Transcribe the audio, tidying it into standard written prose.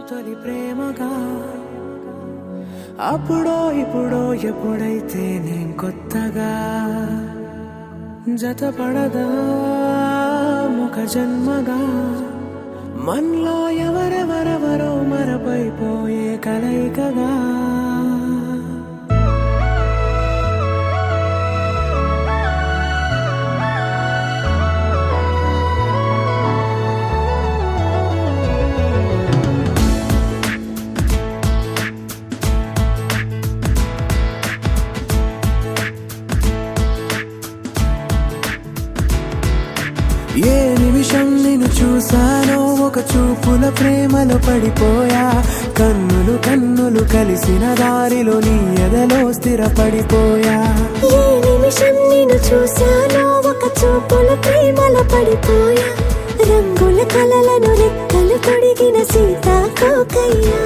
తొలి ప్రేమగా అప్పుడో ఇప్పుడో ఎప్పుడైతే నేను కొత్తగా జతపడదా ముఖ జన్మగా మనలో ఎవరెవరెవరో మరపైపోయే కలయికగా ఏ నిమిషం నిన్ను చూసానో ఒక చూపుల ప్రేమలో పడిపోయా కన్నులు కన్నులు కలిసిన దారిలో నీ ఎదలో స్థిరపడిపోయా ఏ నిమిషం నిన్ను చూసానో ఒక చూపుల ప్రేమలో పడిపోయా రంగుల కలలను రెక్కలు తొడిగిన సీతాకోకయ్యా